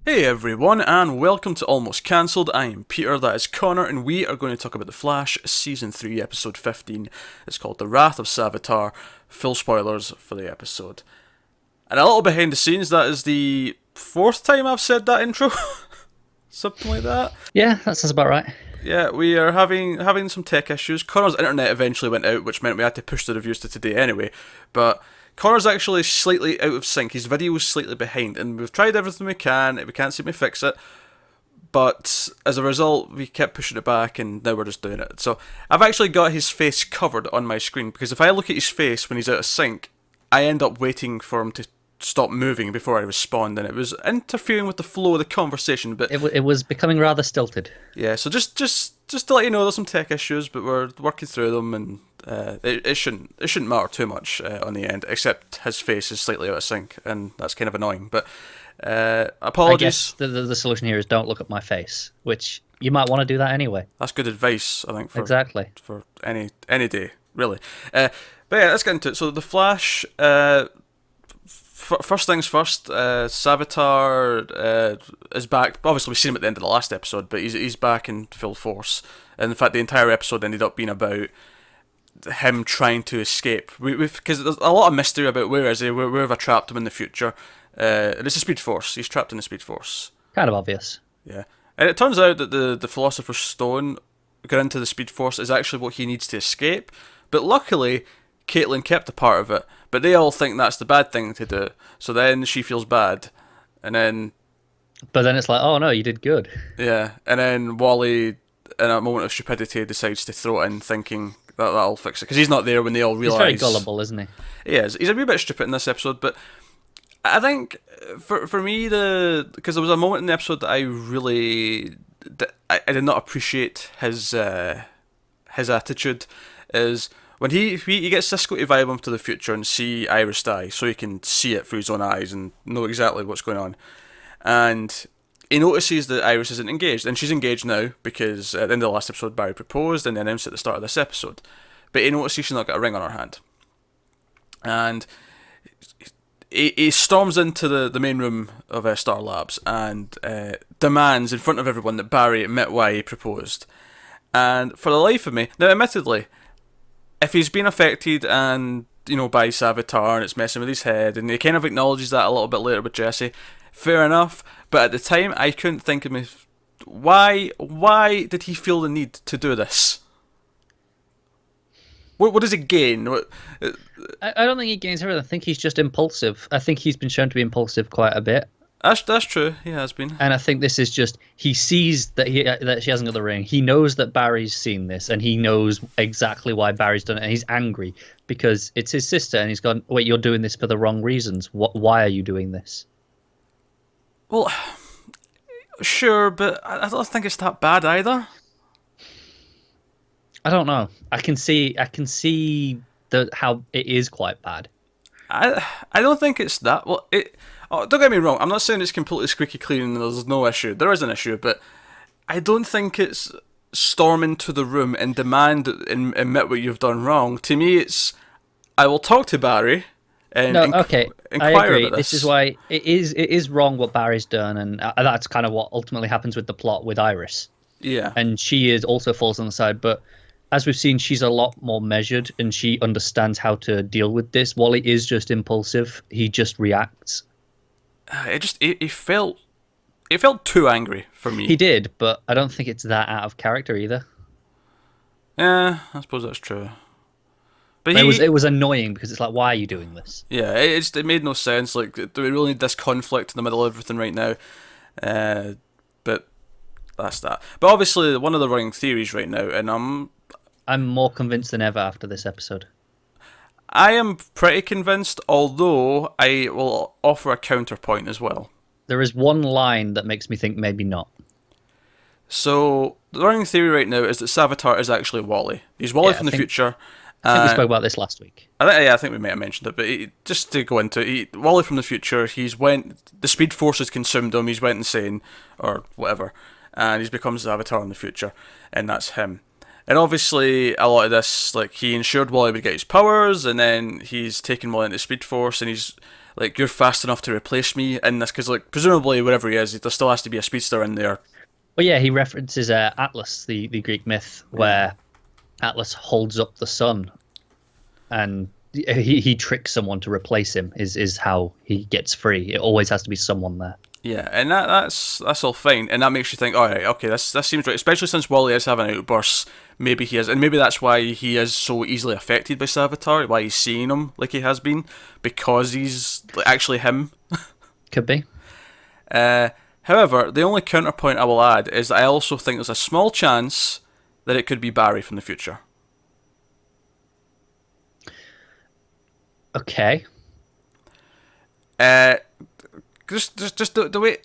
Hey everyone, and welcome to Almost Cancelled. I am Peter, that is Connor, and we are going to talk about The Flash, Season 3, Episode 15. It's called The Wrath of Savitar. Full spoilers for the episode. And a little behind the scenes, that is the fourth time I've said that intro. Something like that. Yeah, that sounds about right. Yeah, we are having some tech issues. Connor's internet eventually went out, which meant we had to push the reviews to today anyway. But Connor's actually slightly out of sync. His video was slightly behind, and we've tried everything we can. We can't seem to fix it. But as a result, we kept pushing it back, and now we're just doing it. So I've actually got his face covered on my screen, because if I look at his face when he's out of sync, I end up waiting for him to stop moving before I respond, and it was interfering with the flow of the conversation. But It was becoming rather stilted. yeah, so just to let you know, there's some tech issues, but we're working through them, and it shouldn't matter too much on the end, except his face is slightly out of sync, and that's kind of annoying. But I apologies. guess the solution here is don't look at my face, which you might want to do that anyway. That's good advice, I think, for Exactly. for any day, really. But yeah, let's get into it. So the Flash. First things first, Savitar is back. Obviously, we've seen him at the end of the last episode, but he's back in full force. And in fact, the entire episode ended up being about him trying to escape. Because there's a lot of mystery about where is he, where have I trapped him in the future. And it's a Speed Force. He's trapped in the Speed Force. Kind of obvious. Yeah. And it turns out that the Philosopher's Stone, got into the Speed Force, is actually what he needs to escape. But luckily, Caitlin kept a part of it, but they all think that's the bad thing to do. So then she feels bad, and then But then it's like, oh no, you did good. yeah, and then Wally, in a moment of stupidity, decides to throw it in, thinking that'll fix it, because he's not there when they all He's realise. very gullible, isn't he? He is. He's a wee bit stupid in this episode, but I think for me because there was a moment in the episode that I really I did not appreciate his attitude is. When he gets Cisco to vibe him to the future and see Iris die, so he can see it through his own eyes and know exactly what's going on. And he notices that Iris isn't engaged, and she's engaged now because at the end of the last episode Barry proposed and they announced at the start of this episode. But he notices she's not got a ring on her hand. And he storms into the main room of Star Labs and demands in front of everyone that Barry admit why he proposed. And for the life of me, now admittedly, if he's been affected and, by Savitar and it's messing with his head, and he kind of acknowledges that a little bit later with Jesse, fair enough, but at the time I couldn't think of me, why did he feel the need to do this? What does it gain? I don't think he gains everything. I think he's just impulsive. I think he's been shown to be impulsive quite a bit. That's true, he has been. And I think this is just, he sees that that she hasn't got the ring. He knows that Barry's seen this, and he knows exactly why Barry's done it, and he's angry because it's his sister, and he's gone, wait, you're doing this for the wrong reasons. Why are you doing this? Well, sure, but I don't think it's that bad either. I don't know. I can see how it is quite bad. I don't think it's that. Well, don't get me wrong, I'm not saying it's completely squeaky clean and there's no issue. There is an issue, but I don't think it's storm into the room and demand and admit what you've done wrong. To me, it's I will talk to Barry and I inquire agree. about This is why it is wrong what Barry's done, and that's kind of what ultimately happens with the plot with Iris. Yeah. And she is also falls on the side, but as we've seen, she's a lot more measured and she understands how to deal with this. Wally is just impulsive. He just reacts. He felt too angry for me. He did, but I don't think it's that out of character either. Yeah, I suppose that's true. But it was annoying because it's like, why are you doing this? Yeah, it made no sense. Like, do we really need this conflict in the middle of everything right now? But that's that. But obviously, one of the running theories right now, and I'm more convinced than ever after this episode. I am pretty convinced, although I will offer a counterpoint as well. There is one line that makes me think maybe not. So, the running theory right now is that Savitar is actually Wally. He's Wally from the future. I think we spoke about this last week. I think we may have mentioned it, but just to go into it, Wally from the future, the Speed Force has consumed him, he's went insane, or whatever, and he's become Savitar in the future, and that's him. And obviously, a lot of this, like, he ensured Wally would get his powers, and then he's taken Wally into Speed Force, and he's like, "You're fast enough to replace me in this," because, like, presumably, wherever he is, there still has to be a speedster in there. Well, yeah, he references Atlas, the Greek myth, where Atlas holds up the sun, and he tricks someone to replace him. Is how he gets free. It always has to be someone there. Yeah, and that's all fine, and that makes you think, all right, okay, this seems right, especially since Wally is having outbursts. Maybe he is, and maybe that's why he is so easily affected by Savitar. Why he's seeing him like he has been, because he's actually him. Could be. However, the only counterpoint I will add is that I also think there's a small chance that it could be Barry from the future. Okay. Just the way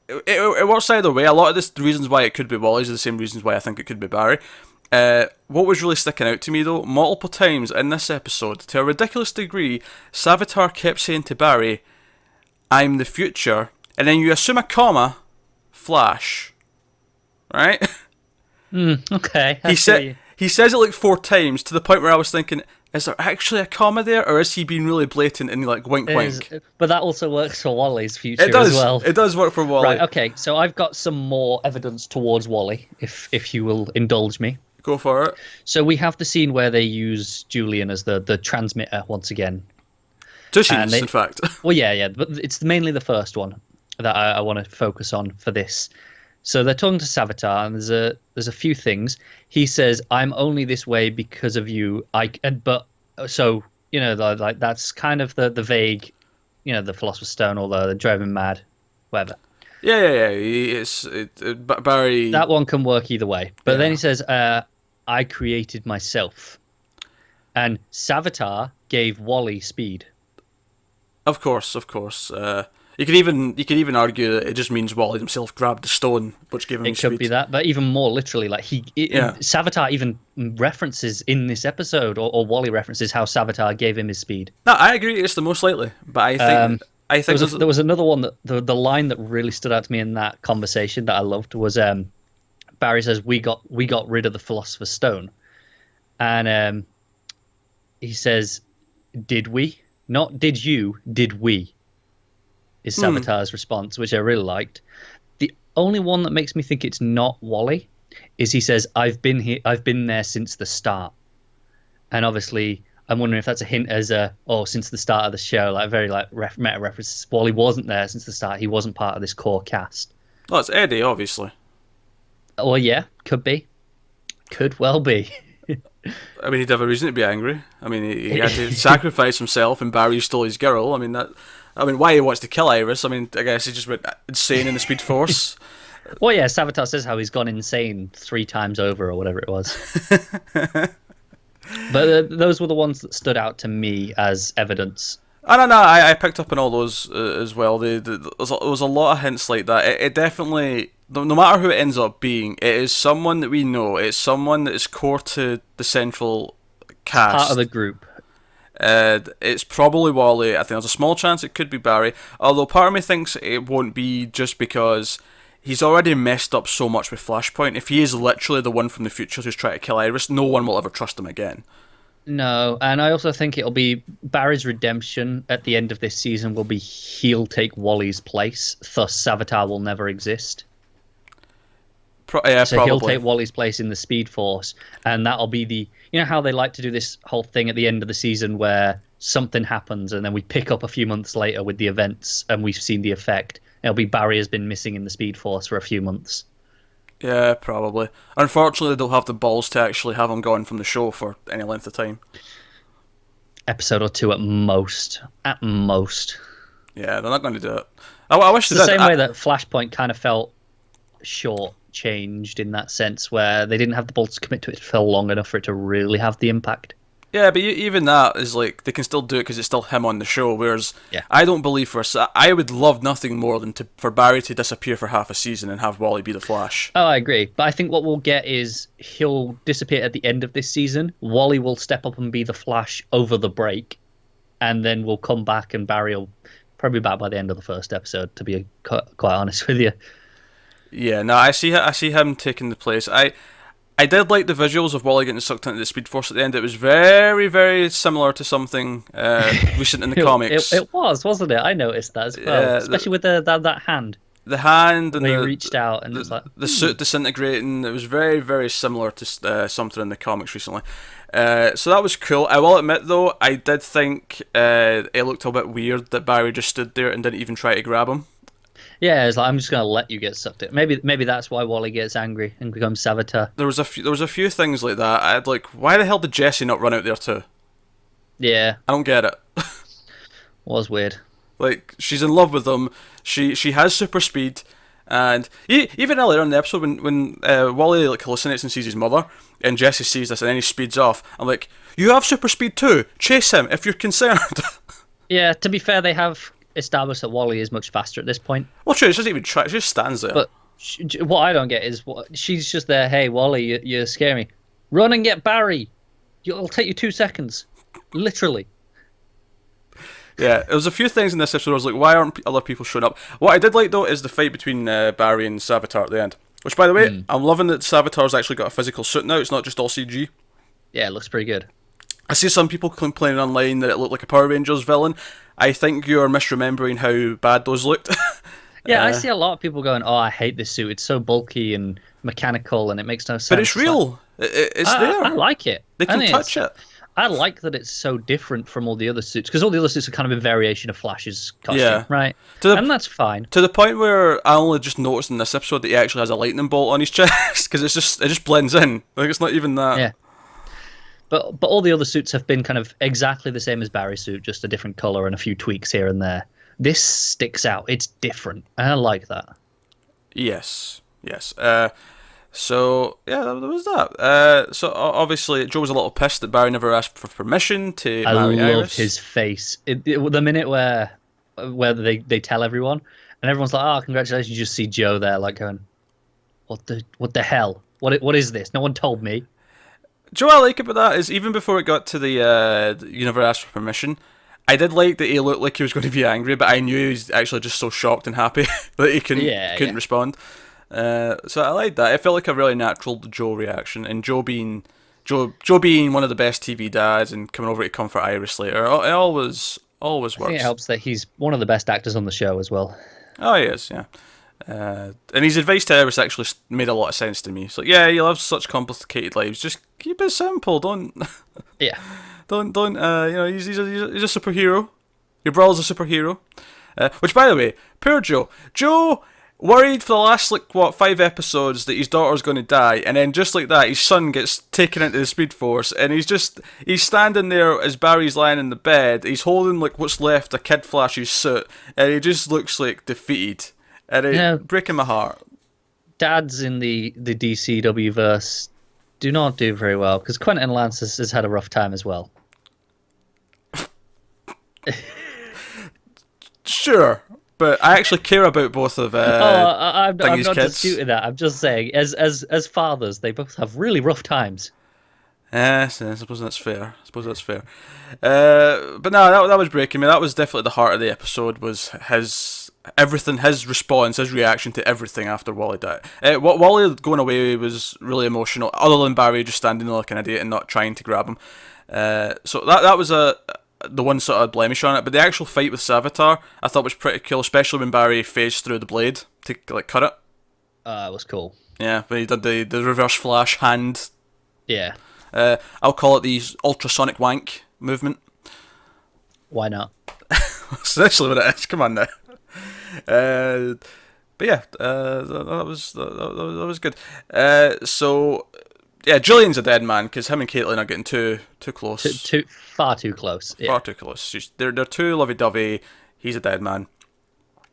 it works either way. A lot of the reasons why it could be Wally's are the same reasons why I think it could be Barry. What was really sticking out to me though, multiple times in this episode, to a ridiculous degree, Savitar kept saying to Barry, "I'm the future," and then you assume a comma, Flash, right? Okay. He says it like 4 times to the point where I was thinking, is there actually a comma there, or is he being really blatant and like wink wink? But that also works for Wally's future It does. as well. It does work for Wally. Right. Okay. So I've got some more evidence towards Wally, if you will indulge me. Go for it. So we have the scene where they use Julian as the transmitter once again. 2 scenes, in fact. Well, yeah, but it's mainly the first one that I want to focus on for this. So they're talking to Savitar, and there's a few things. He says, "I'm only this way because of you." So you know, like that's kind of the vague, you know, the Philosopher's Stone, although they drove him mad, whatever. Yeah. Barry. That one can work either way. But then he says, "I created myself," and Savitar gave Wally speed. Of course. You could even argue that it just means Wally himself grabbed the stone, which gave him speed. It could be that, but even more literally, like Savitar even references in this episode, or Wally references how Savitar gave him his speed. No, I agree. It's the most likely, but I think there was another one that the line that really stood out to me in that conversation that I loved was Barry says, "We got rid of the Philosopher's Stone," and he says, "Did we? Not did you? Did we?" Is Savitar's response, which I really liked. The only one that makes me think it's not Wally is he says, "I've been here. I've been there since the start," and obviously I'm wondering if that's a hint as since the start of the show, like very like meta references. Wally wasn't there since the start. He wasn't part of this core cast. Well, it's Eddie, obviously. Well, yeah, could be, could well be. I mean, he'd have a reason to be angry. I mean, he had to sacrifice himself, and Barry stole his girl. I mean, why he wants to kill Iris? I mean, I guess he just went insane in the Speed Force. Well, yeah, Savitar says how he's gone insane 3 times over, or whatever it was. But those were the ones that stood out to me as evidence. I don't know. I picked up on all those as well. There was a lot of hints like that. It definitely, no matter who it ends up being, it is someone that we know. It's someone that is core to the central cast. Part of the group. It's probably Wally. I think there's a small chance it could be Barry. Although part of me thinks it won't be, just because he's already messed up so much with Flashpoint. If he is literally the one from the future who's trying to kill Iris, no one will ever trust him again. No, and I also think it'll be Barry's redemption at the end of this season will be he'll take Wally's place, thus Savitar will never exist. So probably. He'll take Wally's place in the Speed Force, and that'll be the... You know how they like to do this whole thing at the end of the season where something happens and then we pick up a few months later with the events and we've seen the effect. It'll be Barry has been missing in the Speed Force for a few months. Yeah, probably. Unfortunately, they'll have the balls to actually have him gone from the show for any length of time. Episode or 2 at most. At most. Yeah, they're not going to do it. I wish they did. The same way that Flashpoint kind of felt short-changed in that sense, where they didn't have the balls to commit to it for long enough for it to really have the impact. Yeah, but even that is like, they can still do it because it's still him on the show, whereas I don't believe I would love nothing more than for Barry to disappear for half a season and have Wally be the Flash. Oh, I agree. But I think what we'll get is he'll disappear at the end of this season, Wally will step up and be the Flash over the break, and then we'll come back and Barry will probably be back by the end of the first episode, to be quite honest with you. Yeah, no, I see him taking the place. I did like the visuals of Wally getting sucked into the Speed Force at the end. It was very, very similar to something recent in the comics. It was, wasn't it? I noticed that as well, especially with that hand. The hand and When he reached out and it's like the suit disintegrating. It was very, very similar to something in the comics recently. So that was cool. I will admit, though, I did think it looked a bit weird that Barry just stood there and didn't even try to grab him. Yeah, it's like I'm just gonna let you get sucked in. Maybe that's why Wally gets angry and becomes Savitar. There was a few things like that. I'd like, why the hell did Jessie not run out there too? Yeah, I don't get it. was weird. Like, she's in love with him. She has super speed, and even earlier in the episode when Wally like hallucinates and sees his mother, and Jessie sees this and then he speeds off. I'm like, you have super speed too. Chase him if you're concerned. Yeah, to be fair, they have established that Wally is much faster at this point. Well, true. She doesn't even try. She just stands there. But what I don't get is she's just there. Hey, Wally, you're scaring me. Run and get Barry. It'll take you 2 seconds, literally. Yeah, there was a few things in this episode where I was like, why aren't other people showing up? What I did like, though, is the fight between Barry and Savitar at the end. Which, by the way, I'm loving that Savitar's actually got a physical suit now. It's not just all CG. Yeah, it looks pretty good. I see some people complaining online that it looked like a Power Rangers villain. I think you're misremembering how bad those looked. Yeah, I see a lot of people going, oh, I hate this suit. It's so bulky and mechanical and it makes no sense. But it's real. It's there. I like it. They can touch it. I like that it's so different from all the other suits, because all the other suits are kind of a variation of Flash's costume, right? And that's fine. To the point where I only just noticed in this episode that he actually has a lightning bolt on his chest, because it just blends in. Like, it's not even that. Yeah. But all the other suits have been kind of exactly the same as Barry's suit, just a different color and a few tweaks here and there. This sticks out. It's different. And I like that. Yes. So, yeah, that was that. So, obviously, Joe was a little pissed that Barry never asked for permission to marry Iris. I love his face. The minute where they tell everyone, and everyone's like, oh, congratulations, you just see Joe there, like, going, what the hell? What is this? No one told me. Do you know what I like about that is, even before it got to the you never asked for permission, I did like that he looked like he was going to be angry, but I knew he was actually just so shocked and happy that he couldn't respond. So I liked that. It felt like a really natural Joe reaction, and Joe being one of the best TV dads and coming over to comfort Iris later, it always works. I think it helps that he's one of the best actors on the show as well. Oh, he is, yeah. And his advice to Iris actually made a lot of sense to me. It's like, yeah, you live such complicated lives, just keep it simple. Don't. Yeah. Don't. He's a superhero. Your brother's a superhero. Which, by the way, poor Joe. Joe worried for the last 5 episodes that his daughter's going to die, and then just like that, his son gets taken into the Speed Force, and he's standing there as Barry's lying in the bed. He's holding what's left of Kid Flash's suit, and he just looks defeated. And it's breaking my heart. Dads in the DCW verse do not do very well, because Quentin Lance has had a rough time as well. Sure, but I actually care about both of I'm not kids. disputing that. I'm just saying, as fathers, they both have really rough times. Yes, I suppose that's fair. But no, that was breaking me. That was definitely the heart of the episode. Was his response, his reaction to everything after Wally died. Wally going away was really emotional, other than Barry just standing there like an idiot and not trying to grab him. So that was the one sort of blemish on it. But the actual fight with Savitar, I thought was pretty cool, especially when Barry phased through the blade to cut it. It was cool. Yeah, when he did the reverse flash hand. Yeah. I'll call it the ultrasonic wank movement. Why not? That's actually what it is. Come on now. But yeah, that was good. So yeah, Julian's a dead man because him and Caitlin are getting too close. Far too close. Yeah. Far too close. They're too lovey-dovey. He's a dead man.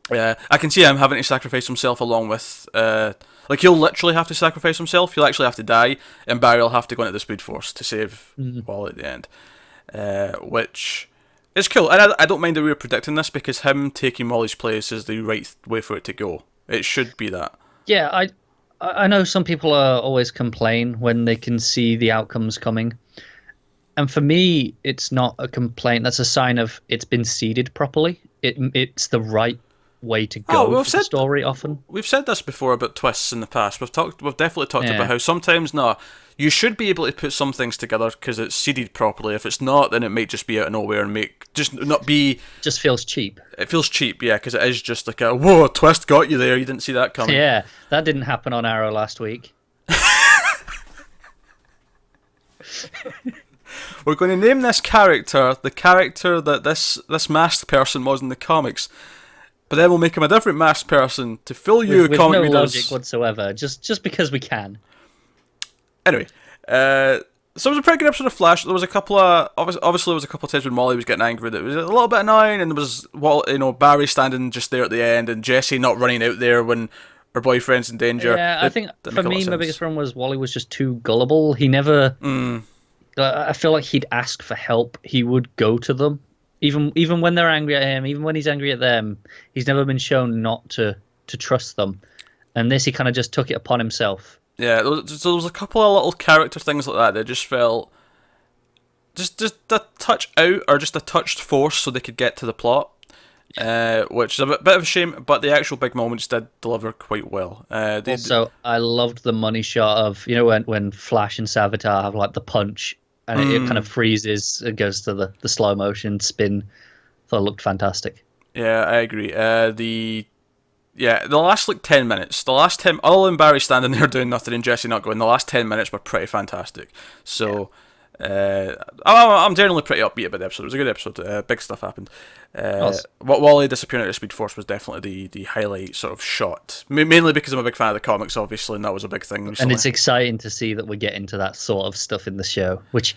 I can see him having to sacrifice himself along with he'll literally have to sacrifice himself. He'll actually have to die, and Barry will have to go into the Speed Force to save Wally at the end, which is cool. And I don't mind that we were predicting this, because him taking Wally's place is the right way for it to go. It should be that. Yeah, I know some people always complain when they can see the outcomes coming. And for me, it's not a complaint. That's a sign of it's been seeded properly. It's the right way to Oh, go for the story often. We've said this before about twists in the past. We've definitely talked Yeah. about how sometimes you should be able to put some things together because it's seeded properly. If it's not, then it might just be out of nowhere and Just feels cheap. It feels cheap, yeah, because it is just like whoa, a twist got you there. You didn't see that coming. Yeah, that didn't happen on Arrow last week. We're going to name this character the character that this masked person was in the comics, but then we'll make him a different masked person to fill you with comic no readers. logic whatsoever, just because we can. Anyway, so it was a pretty good episode of Flash. There was a couple of obviously there was a couple of times when Molly was getting angry that it was a little bit annoying, and there was Barry standing just there at the end, and Jesse not running out there when her boyfriend's in danger. Yeah, I think for me my biggest problem was Wally was just too gullible. He never. I feel like he'd ask for help. He would go to them, even when they're angry at him, even when he's angry at them. He's never been shown not to trust them, and this he kind of just took it upon himself. Yeah, there was a couple of little character things like that that just felt just a touch out or just a touched force so they could get to the plot, which is a bit of a shame. But the actual big moments did deliver quite well. Also, I loved the money shot of when Flash and Savitar have like the punch. And it kind of freezes. It goes to the slow motion spin. Thought it looked fantastic. Yeah, I agree. The last 10 minutes, other than Barry standing there doing nothing and Jesse not going, the last 10 minutes were pretty fantastic. So, I'm generally pretty upbeat about the episode. It was a good episode. Big stuff happened. Wally disappearing at the Speed Force was definitely the highlight sort of shot. Mainly because I'm a big fan of the comics, obviously, and that was a big thing recently. And it's exciting to see that we get into that sort of stuff in the show, which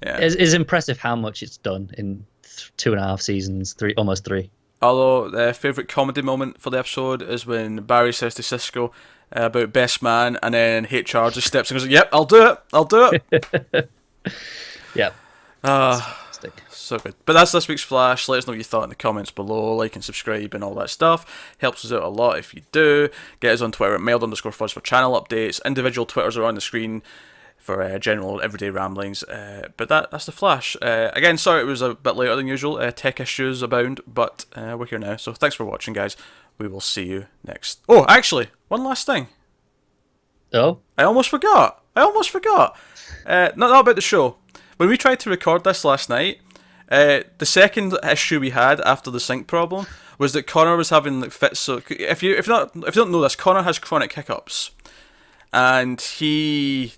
is impressive how much it's done in 2.5 seasons, almost 3. Although the favourite comedy moment for the episode is when Barry says to Cisco about best man, and then HR just steps in and goes, "Yep, I'll do it." Yep. Fantastic. So good. But that's this week's Flash. Let us know what you thought in the comments below. Like and subscribe and all that stuff. Helps us out a lot if you do. Get us on Twitter at mailed_fuzz for channel updates. Individual Twitters are on the screen for general everyday ramblings. But that's the Flash. Again, sorry it was a bit later than usual. Tech issues abound, but we're here now. So thanks for watching, guys. We will see you next. Oh, actually, one last thing. Oh? I almost forgot. Not about the show. When we tried to record this last night, the second issue we had after the sync problem was that Connor was having fits. So if you don't know this, Connor has chronic hiccups, and he's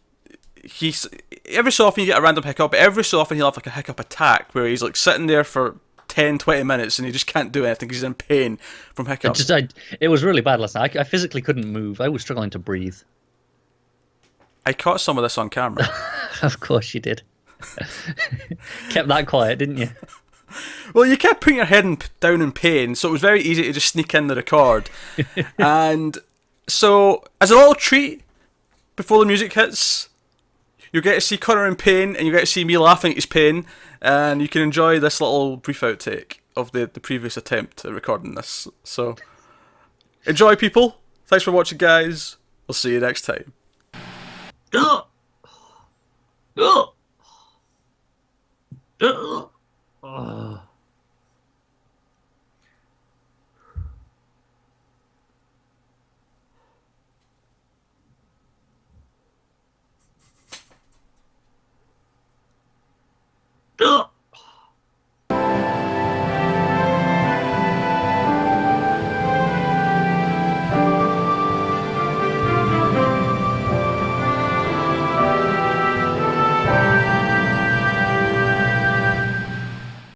every so often you get a random hiccup, but every so often he'll have like a hiccup attack where he's like sitting there for 10-20 minutes and he just can't do anything because he's in pain from hiccups. It was really bad last night. I physically couldn't move. I was struggling to breathe. I caught some of this on camera. Of course you did. Kept that quiet, didn't you? Well, you kept putting your head down in pain, so it was very easy to just sneak in the record. And so, as a little treat, before the music hits, you'll get to see Connor in pain, and you get to see me laughing at his pain, and you can enjoy this little brief outtake of the previous attempt at recording this. So, enjoy, people. Thanks for watching, guys. We'll see you next time. Oh.